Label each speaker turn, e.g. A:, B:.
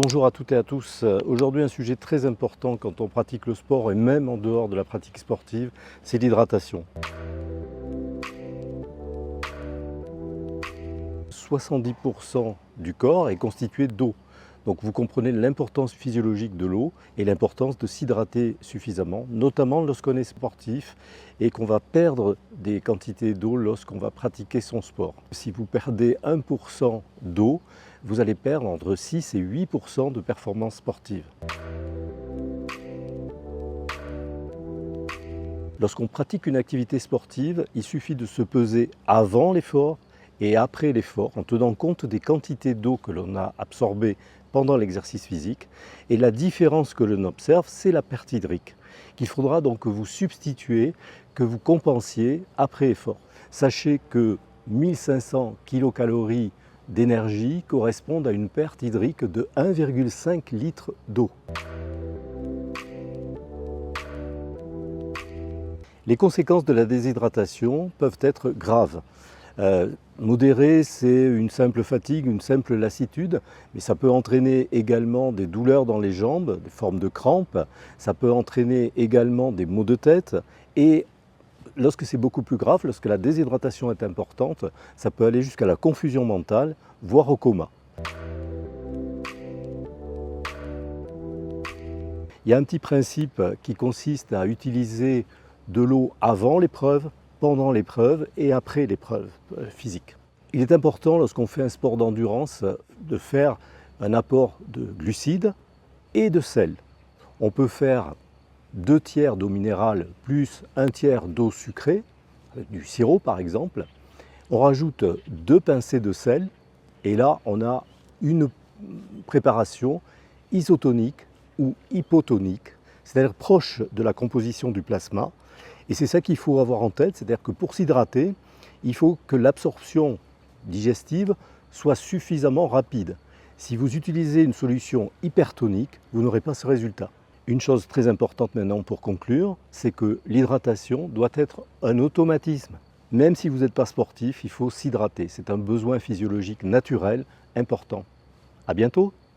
A: Bonjour à toutes et à tous. Aujourd'hui, un sujet très important quand on pratique le sport et même en dehors de la pratique sportive, c'est l'hydratation. 70% du corps est constitué d'eau. Donc vous comprenez l'importance physiologique de l'eau et l'importance de s'hydrater suffisamment, notamment lorsqu'on est sportif et qu'on va perdre des quantités d'eau lorsqu'on va pratiquer son sport. Si vous perdez 1% d'eau, vous allez perdre entre 6 et 8% de performance sportive. Lorsqu'on pratique une activité sportive, il suffit de se peser avant l'effort et après l'effort en tenant compte des quantités d'eau que l'on a absorbées pendant l'exercice physique. Et la différence que l'on observe, c'est la perte hydrique, qu'il faudra donc que vous substituez, que vous compensiez après effort. Sachez que 1500 kcal d'énergie correspondent à une perte hydrique de 1,5 litre d'eau. Les conséquences de la déshydratation peuvent être graves. Modéré, c'est une simple fatigue, une simple lassitude, mais ça peut entraîner également des douleurs dans les jambes, des formes de crampes, ça peut entraîner également des maux de tête et lorsque c'est beaucoup plus grave, lorsque la déshydratation est importante, ça peut aller jusqu'à la confusion mentale, voire au coma. Il y a un petit principe qui consiste à utiliser de l'eau avant l'épreuve, pendant l'épreuve et après l'épreuve physique. Il est important lorsqu'on fait un sport d'endurance de faire un apport de glucides et de sel. On peut faire 2 tiers d'eau minérale plus 1 tiers d'eau sucrée, avec du sirop par exemple. On rajoute 2 pincées de sel et là on a une préparation isotonique ou hypotonique, c'est-à-dire proche de la composition du plasma. Et c'est ça qu'il faut avoir en tête, c'est-à-dire que pour s'hydrater, il faut que l'absorption digestive soit suffisamment rapide. Si vous utilisez une solution hypertonique, vous n'aurez pas ce résultat. Une chose très importante maintenant pour conclure, c'est que l'hydratation doit être un automatisme. Même si vous n'êtes pas sportif, il faut s'hydrater. C'est un besoin physiologique naturel important. À bientôt!